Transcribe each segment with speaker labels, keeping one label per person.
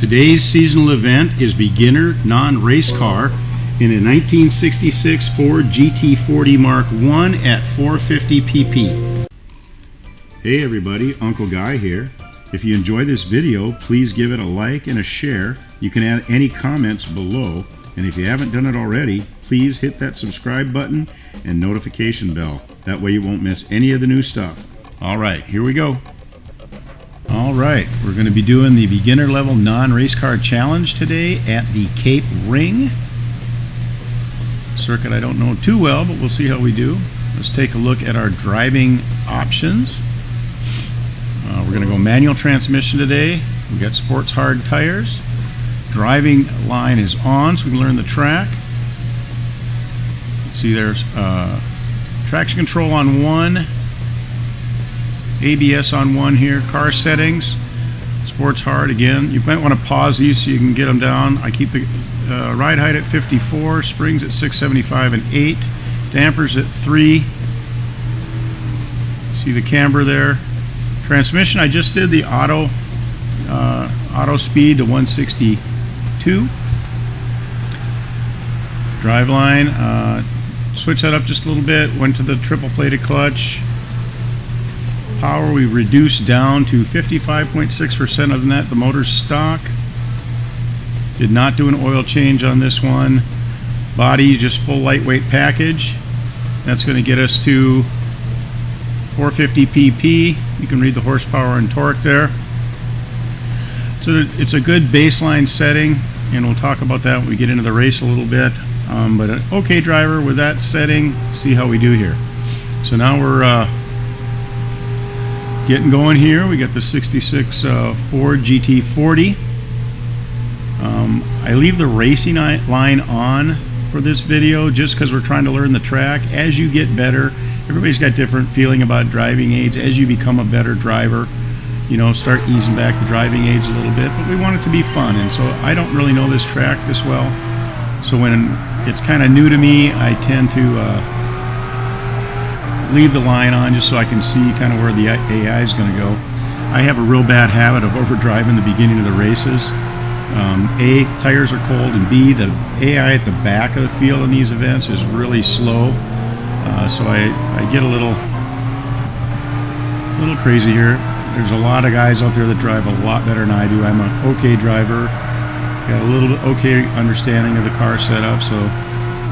Speaker 1: Today's seasonal event is beginner non-race car in a 1966 Ford GT40 Mark I at 450 pp. Hey everybody, Uncle Guy here. If you enjoy this video, please give it a like and a share. You can add any comments below, and if you haven't done it already, please hit that subscribe button and notification bell. That way you won't miss any of the new stuff. Alright, here we go. Alright, we're going to be doing the beginner level non-race car challenge today at the Cape Ring. Circuit I don't know too well, but we'll see how we do. Let's take a look at our driving options. We're going to go manual transmission today. We've got sports hard tires. Driving line is on so we can learn the track. See, there's traction control on 1. ABS on 1 here, car settings, sports hard again. You might want to pause these so you can get them down. I keep the ride height at 54, springs at 675 and 8, dampers at 3. See the camber there. Transmission, I just did the auto speed to 162. Driveline, switch that up just a little bit, went to the triple plated clutch. Power we reduced down to 55.6%. Other than that, the motor's stock. Did not do an oil change on this one. Body just full lightweight package. That's going to get us to 450 pp. You can read the horsepower and torque there. So it's a good baseline setting, and we'll talk about that when we get into the race a little bit. But an okay driver with that setting. See how we do here. So now we're getting going here. We got the 66 Ford GT40. I leave the racing line on for this video just because we're trying to learn the track. As you get better, everybody's got different feeling about driving aids. As you become a better driver, you know, start easing back the driving aids a little bit. But we want it to be fun, and so I don't really know this track this well. So when it's kind of new to me, I tend to leave the line on just so I can see kind of where the AI is going to go. I have a real bad habit of overdriving the beginning of the races. A, tires are cold, and B, the AI at the back of the field in these events is really slow. So I get a little crazy here. There's a lot of guys out there that drive a lot better than I do. I'm an okay driver, got a little okay understanding of the car setup, so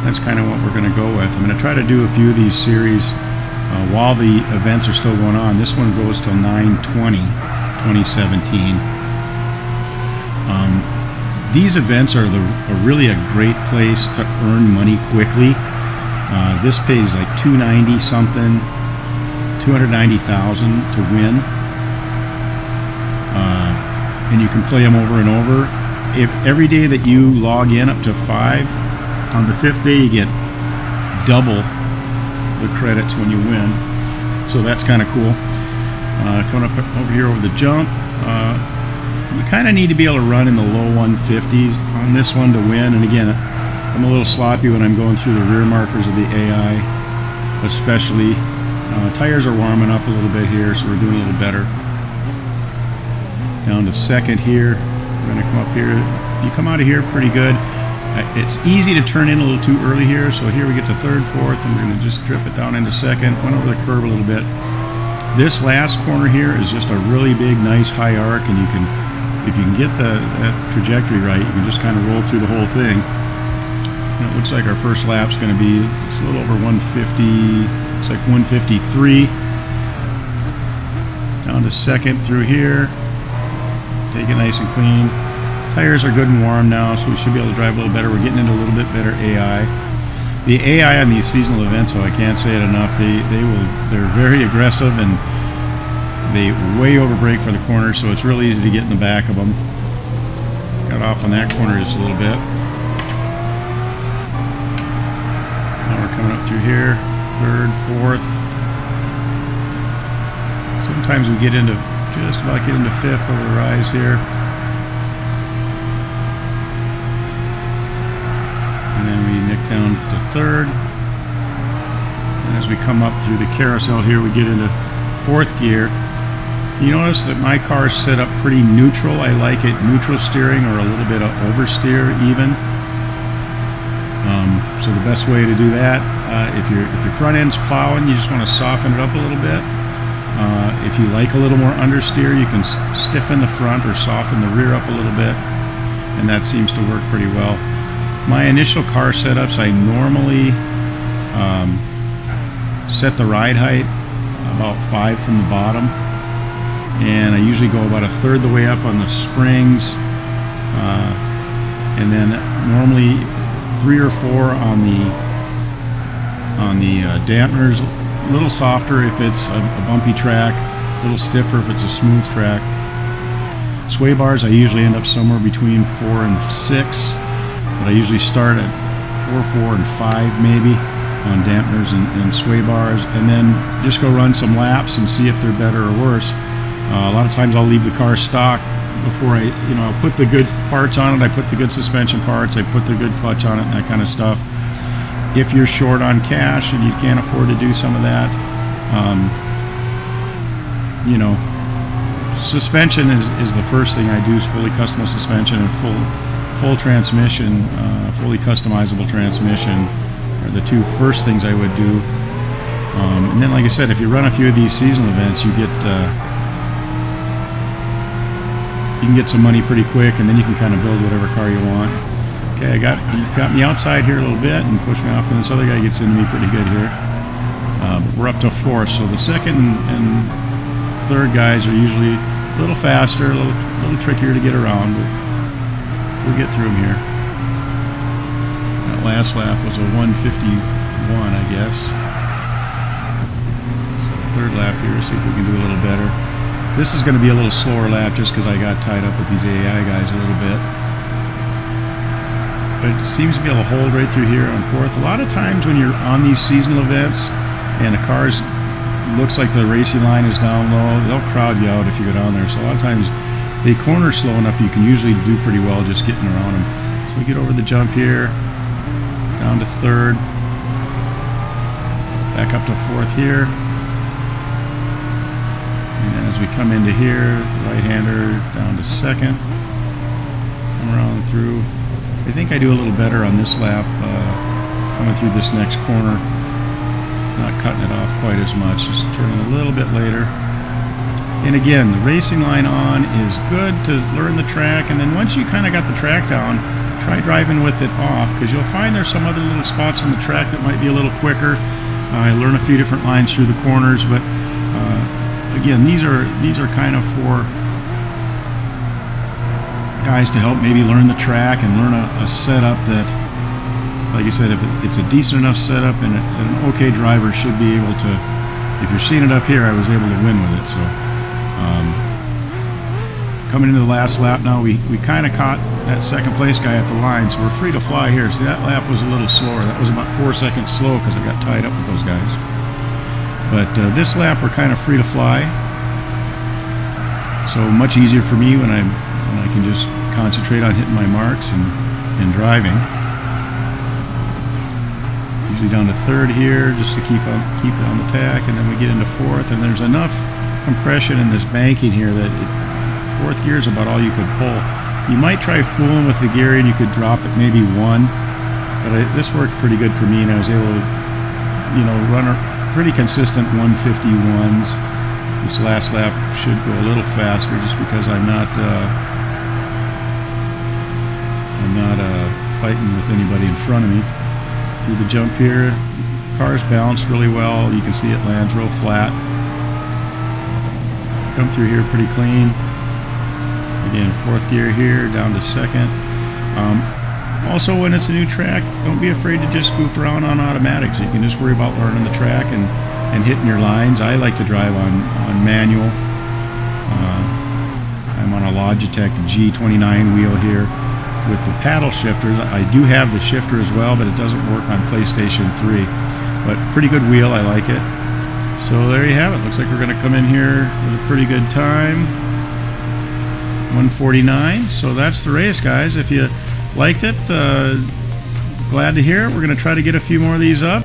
Speaker 1: that's kind of what we're going to go with. I'm going to try to do a few of these series while the events are still going on. This one goes till 9/20/2017. These events are really a great place to earn money quickly. This pays like $290 something, $290,000 to win, and you can play them over and over. If every day that you log in up to 5, on the 5th day you get double the credits when you win, so that's kind of cool. Coming up over here over the jump, you kind of need to be able to run in the low 150s on this one to win. And again, I'm a little sloppy when I'm going through the rear markers of the AI, especially. Tires are warming up a little bit here, so we're doing a little better. Down to 2nd here. We're going to come up here. You come out of here pretty good. It's easy to turn in a little too early here, so here we get to 3rd, 4th, and we're going to just drip it down into 2nd. Went over the curb a little bit. This last corner here is just a really big, nice high arc, and you can, if you can get that trajectory right, you can just kind of roll through the whole thing. And it looks like our first lap's going to be it's a little over 150. It's like 153. Down to 2nd through here. Take it nice and clean. Tires are good and warm now, so we should be able to drive a little better. We're getting into a little bit better AI. The AI on these seasonal events, though, I can't say it enough. They're very aggressive, and they way overbrake for the corner, so it's really easy to get in the back of them. Got off on that corner just a little bit. Now we're coming up through here, 3rd, 4th. Sometimes we get into just about get into 5th over the rise here. And then we nick down to 3rd. And as we come up through the carousel here, we get into 4th gear. You notice that my car is set up pretty neutral. I like it neutral steering or a little bit of oversteer even. So the best way to do that, if your front end's plowing, you just want to soften it up a little bit. If you like a little more understeer, you can stiffen the front or soften the rear up a little bit, and that seems to work pretty well. My initial car setups, I normally set the ride height about 5 from the bottom, and I usually go about 1/3 the way up on the springs, and then normally 3 or 4 on the dampeners. A little softer if it's a bumpy track, a little stiffer if it's a smooth track. Sway bars I usually end up somewhere between 4 and 6, but I usually start at 4, 4, and 5 maybe on dampeners and sway bars, and then just go run some laps and see if they're better or worse. A lot of times I'll leave the car stock before I'll put the good parts on it. I put the good suspension parts, I put the good clutch on it, and that kind of stuff. If you're short on cash and you can't afford to do some of that, suspension is the first thing I do, is fully customizable suspension, and full transmission, fully customizable transmission are the 2 first things I would do. And then, like I said, if you run a few of these seasonal events, you can get some money pretty quick, and then you can kind of build whatever car you want. Okay, you got me outside here a little bit and pushed me off, and this other guy gets into me pretty good here. But we're up to 4th, so the second and third guys are usually a little faster, a little trickier to get around, but we'll get through them here. That last lap was a 1:51, I guess. So third lap here, see if we can do a little better. This is going to be a little slower lap just because I got tied up with these AI guys a little bit. But it seems to be able to hold right through here on 4th. A lot of times when you're on these seasonal events and the cars looks like the racing line is down low, they'll crowd you out if you go down there. So a lot of times they corner slow enough you can usually do pretty well just getting around them. So we get over the jump here, down to 3rd, back up to 4th here. And then as we come into here, right-hander down to 2nd, come around through. I think I do a little better on this lap, coming through this next corner, not cutting it off quite as much, just turning a little bit later. And again, the racing line on is good to learn the track, and then once you kind of got the track down, try driving with it off, because you'll find there's some other little spots on the track that might be a little quicker. I learn a few different lines through the corners, but again, these are kind of for guys to help maybe learn the track and learn a setup that, like I said, if it's a decent enough setup and an okay driver should be able to. If you're seeing it up here, I was able to win with it. So coming into the last lap now, we kind of caught that second place guy at the line, so we're free to fly here. See, that lap was a little slower. That was about 4 seconds slow because I got tied up with those guys. But this lap we're kind of free to fly, so much easier for me when I can just concentrate on hitting my marks and driving. Usually down to 3rd here just to keep it on the tack, and then we get into 4th, and there's enough compression in this banking here that 4th gear is about all you could pull. You might try fooling with the gear and you could drop it maybe 1, but this worked pretty good for me, and I was able to run a pretty consistent 151s. This last lap should go a little faster just because I'm not fighting with anybody in front of me. Through the jump here, car's balanced really well. You can see it lands real flat. Come through here pretty clean. Again, 4th gear here, down to 2nd. Also, when it's a new track, don't be afraid to just goof around on automatics. You can just worry about learning the track and hitting your lines. I like to drive on manual. I'm on a Logitech G29 wheel here with the paddle shifters. I do have the shifter as well, but it doesn't work on PlayStation 3. But pretty good wheel, I like it. So there you have it. Looks like we're going to come in here with a pretty good time. 149. So that's the race, guys. If you liked it, glad to hear it. We're going to try to get a few more of these up.